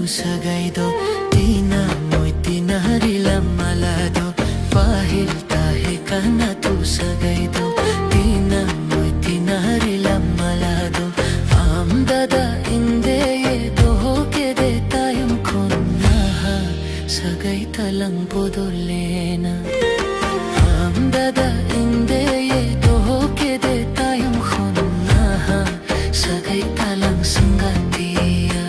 sagaydo tina moy tinarila malado pahil tahe kana tu sagaydo tina moy tinarila malado amdada inde ye doho ke de tayam konna sagay talang bodolena amdada inde ye doho ke de tayam konna sagay talang sangatiya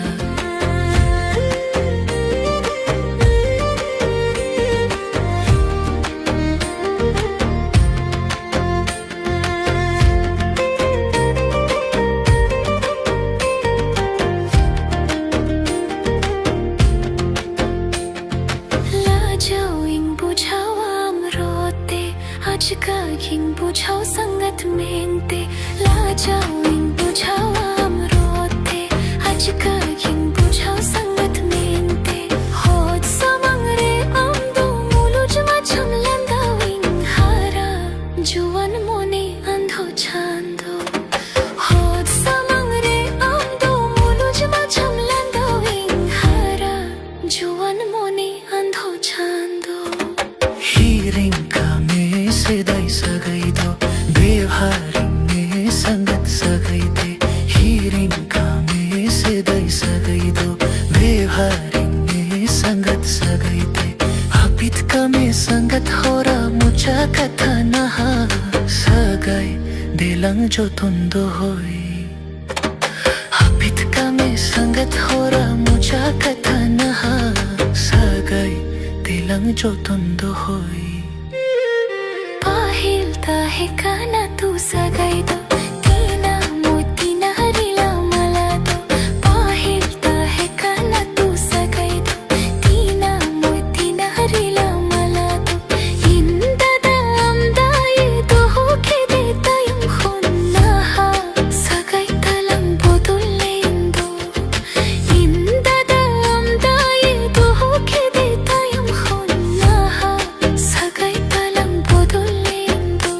Kaging bujaw sangat mente lajaw ing bujaw amrote aj kaging bujaw sangat mente hod samangre amdo muloj macham landawing hara juwan mone andho chando hod samangre amdo muloj macham landawing hara juwan mone andho chando hearing Sedai sagaydo Bewhari me sangat sagayde Hearing kame sedai sagaydo Bewhari me sangat sagayde Hapit kame sangat hora mucha katha naha Sagay dilang jo tundo hoy Hapit kame sangat hora mucha katha naha Sagay dilang jo tundo hoy Tahe kana tu sagaydo tina moy tinarila malado pahil tahe kana tu sagaydo tina moy tinarila malado indada amdaye doho ke de tayam khonna sagay talang bodolendo indada amdaye doho ke de tayam khonna sagay talang bodolendo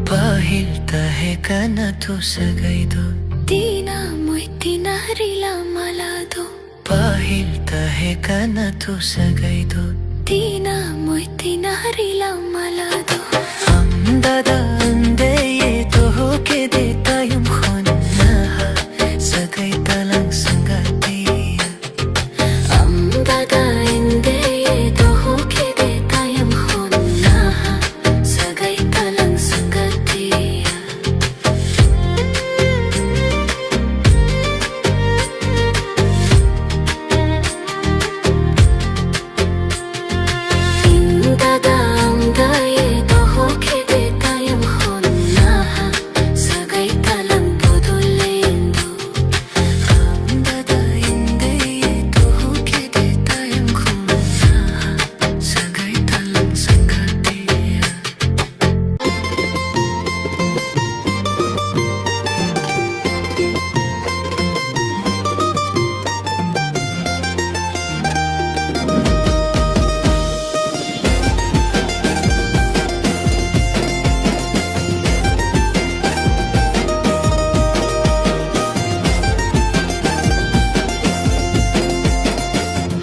Pahil tahe kana tu sagaydo tina moy tinarila malado Pahil tahe kana tu sagaydo tina moy tinarila malado Amdada ande ye doho ke de tayam khonna sagay talang sangatiya amdada inde ye doho ke de tayam khonna sagay talang sangatiya indada amdaye doho ke de tayam khonna sagay talang bodolendo Amdada inde ye doho ke de tayam khonna sagay talang sangatiya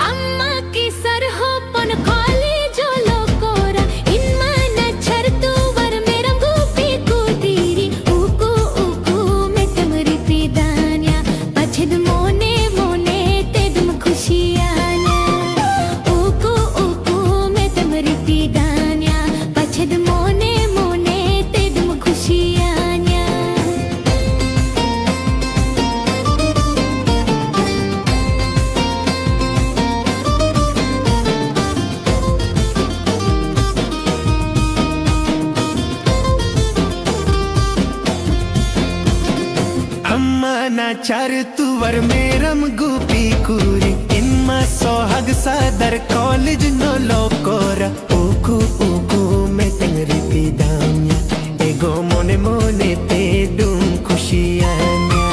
amma ki sarho pan khali jo lokora in mana chartu war meram gopi ko tiri uku uku me tamri pidanya pachid mone mone te dum khushiyanya uku uku me tamri pidanya pachid mone mone te dum khushiyanya Amma na char tu war meram gupi kuri inma sohag sadar college no lokora uku uku me tengri pidanya ego mone mone te dum khushiyanya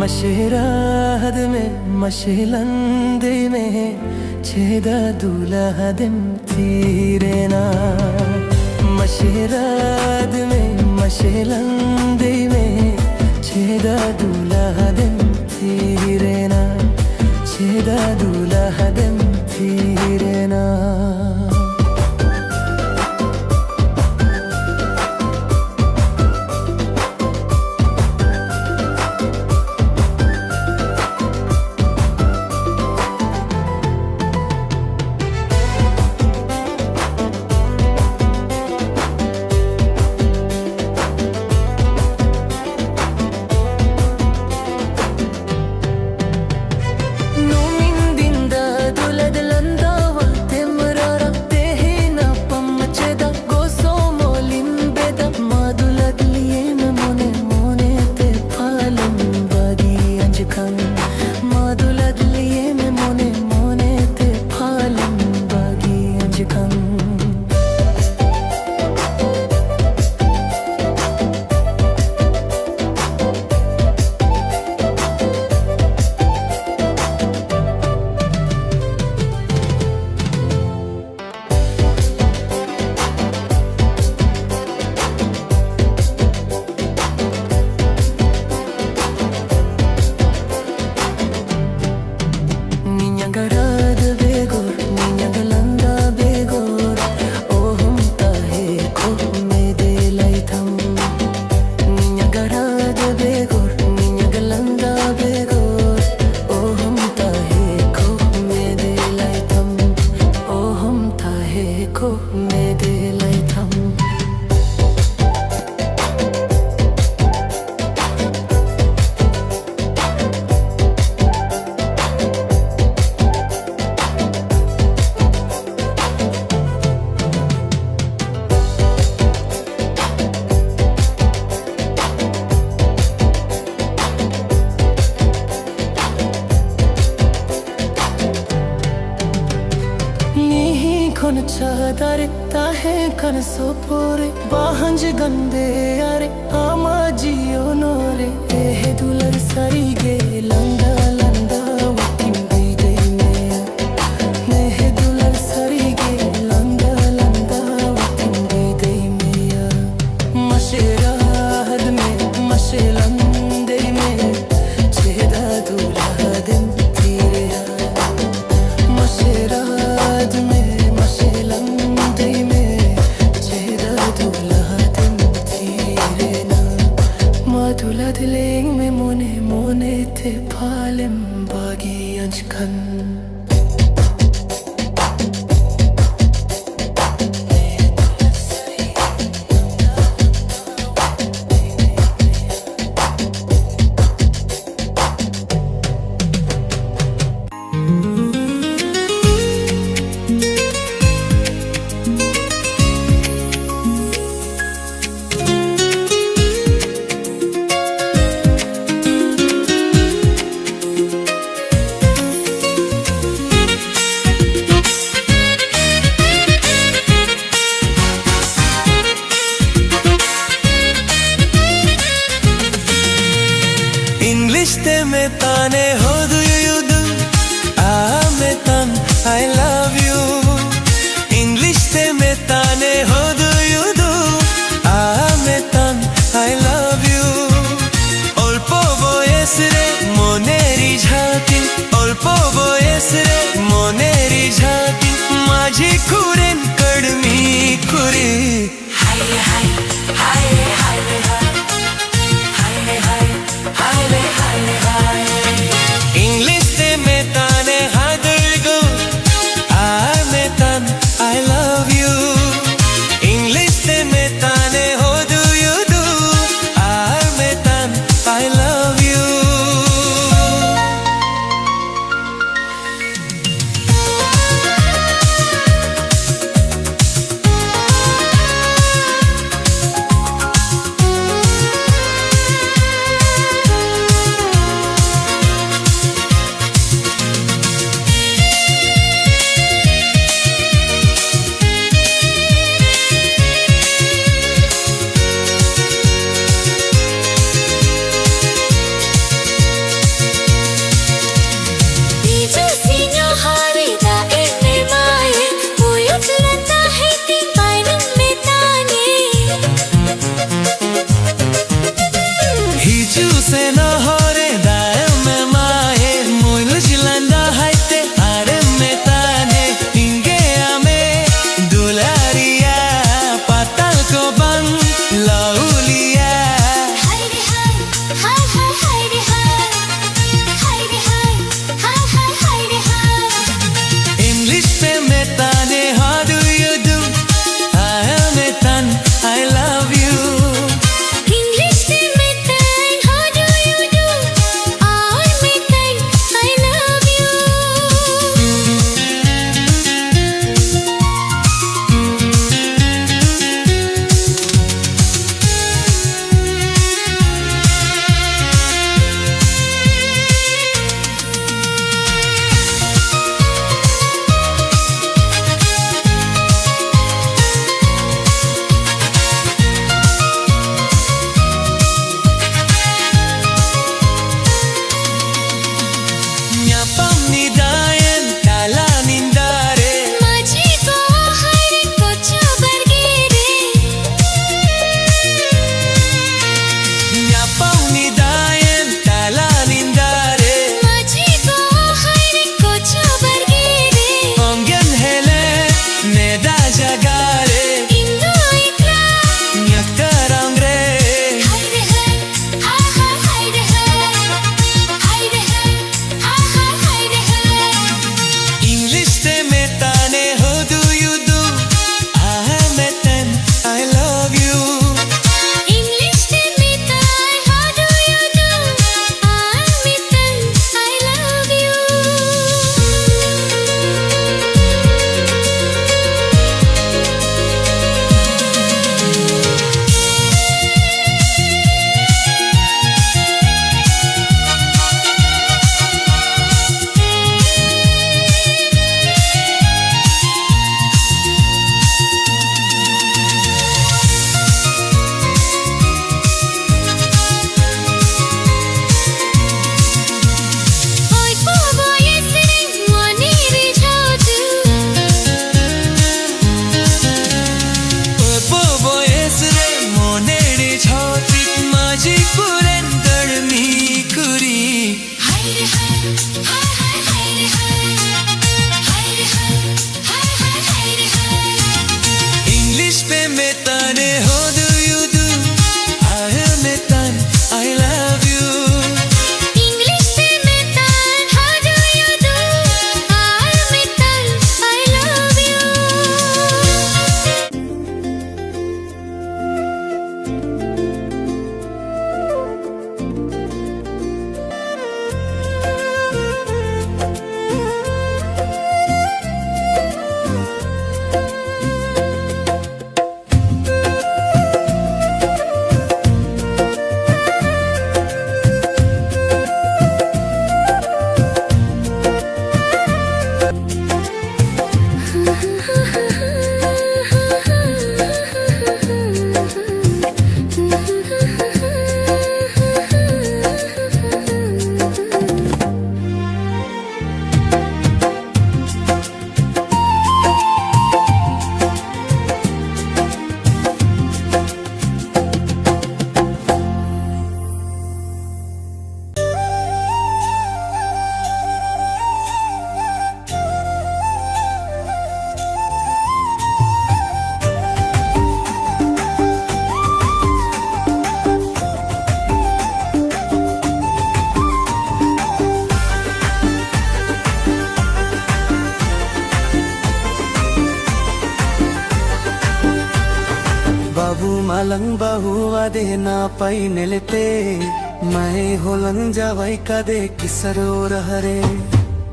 मशेराहद में मशेलंदे में छेद दुलहदम तीरेना मशेराहद में मशेलंदे में छेद दुलहदम तीरेना छेद दुलहदम तीरेना Con chadare tahe kan sopore bahanj gande are amaji onore eh dular sarige landa landa watimbi dei me eh dular sarige landa landa watimbi dei me masherahad me mashelande me cheda dulahadem tire masherahad me Maduladeling me mone mone te palem bagi anjkan English में ताने हो do you do में तान I love you English में ताने हो do you do में तान I love you Olpo boyes re moneri jhati Olpo boyes re moneri jhati Maji kuren kadmi kuri Hi hi hi hi hi Hi hi hi hi hi malang bahuwa de na pai nelete mai holang jawai kade kisaro rahare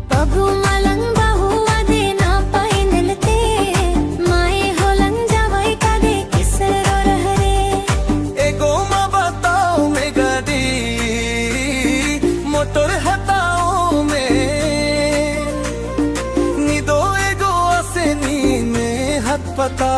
babu malang bahuwa de na pai nelete mai holang jawai kade kisaro rahare ego ma batao me gadi motor hatao me nido ego aseni me hat pata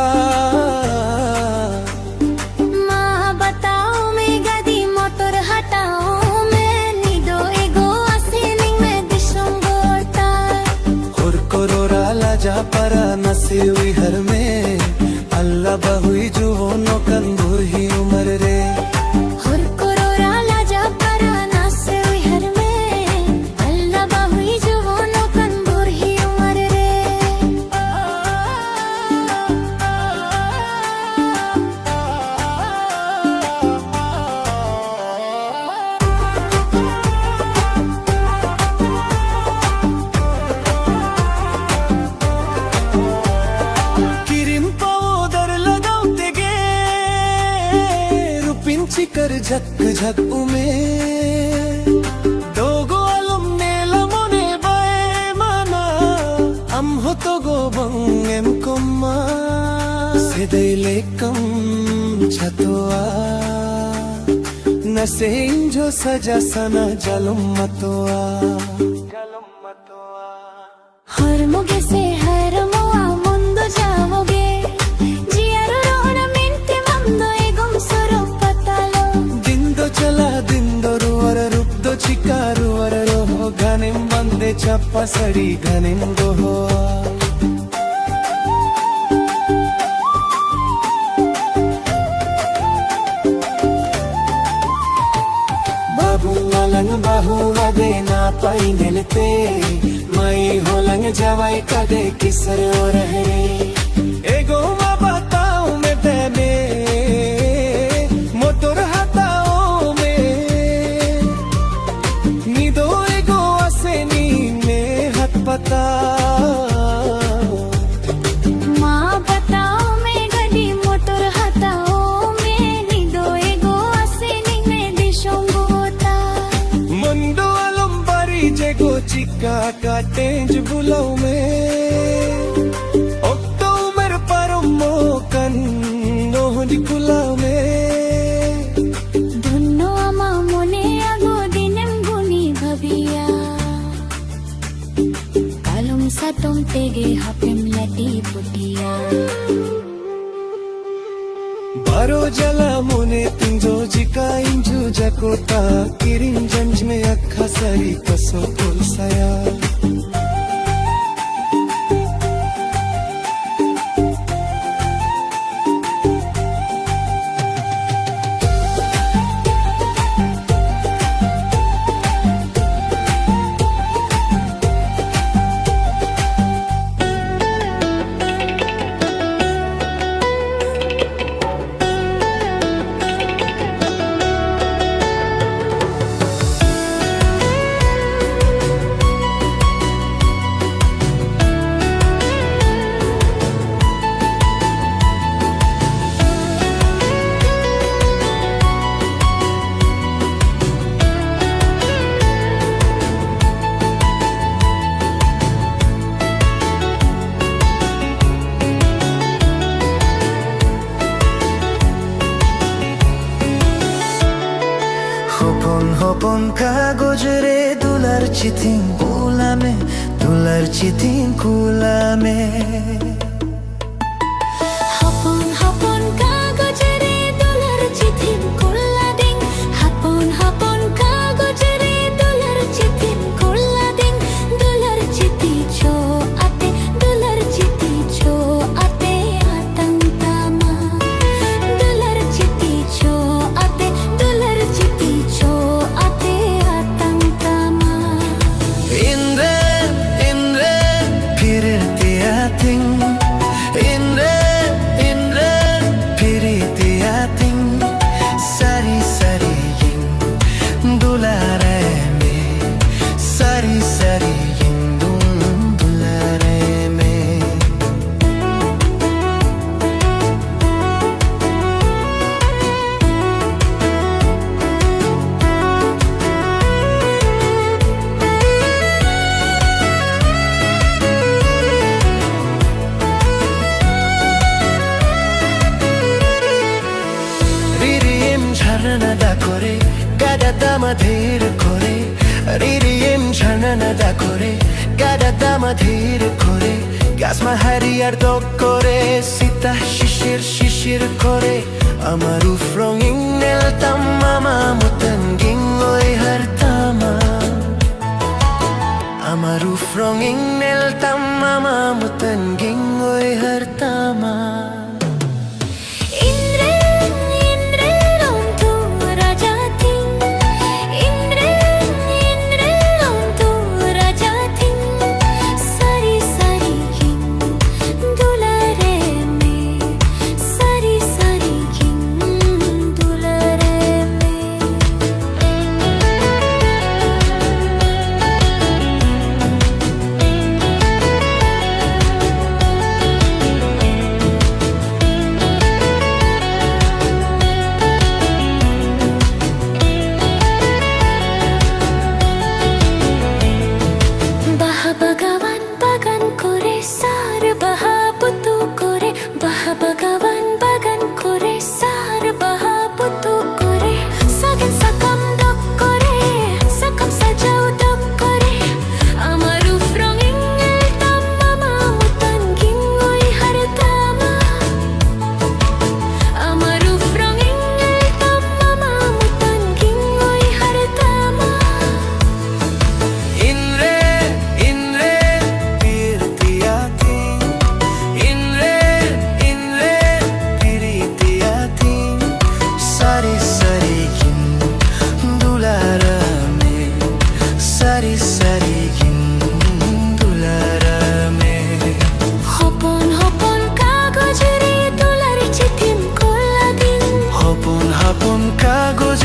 जा परा नसी हुई हर में अल्लाह बहुई जो हो no कंदूर ही उमर रे हुर कोरोरा लाजा परा नसी हुई हर में अल्लाह बहुई जो हो नो कंदूर ही उमर रे कर झक झक उमे दोगो अलुमने लमोने बाए माना am hoto go bangem komma sedai lekam chatoa nase injo saja sana jalum matoa हर मुगे से हर मोआ मुंदो जाओगे जियारो रोना मिंटे मंदो एगम सरो चला दिन दो रुवर रूप दो चिकारू वर रो घनिम बंदे चप्पा सड़ी घनिम दो हो बाबू वालंग बाहू वादे ना पाई नेलते मई होलंग जवाई कदे किसर और है एगो मा बताऊं मैं तेने मोटर पता माँ बताओ मैं गडी मोटर हटाओ मैं निदो एगो आसेनी में दिशों गोता मुंडो अलम बारी जेगो चिका का टेंज बुलाऊ में ओक्टो मेरे पारो मोकन नोहनी कुलाऊ में धुन्नो आमा मोने आगो दिनेम गुनी भबिया Satom tege hapem lati putia Baro jala mone tinjo jika inju jakota kirin janj me akha sari kaso pul saya hopon kagojre dular chitin kulame Hapon hapon kagojre dular chitin kulading Hapon hapon kagojre dular chitin kulading Dular chiti cho ate atang tama Dular chiti cho ate atang tama Indre, फिर तिया thing ঝর্ণানাদা করে গাডাদামাধীর করে রিরিম ঝর্ণানাদা করে গাডাদামাধীর করে গাছমা হারিয়ার দক করে সীতা শিশির শিশির করে আমারু ফ্রঙিং নেলতাম মামা মুতন গিঙ্গই হারতামা আমারু ফ্রঙিং নেলতাম মামা মুতন gingoi hartama কাগজ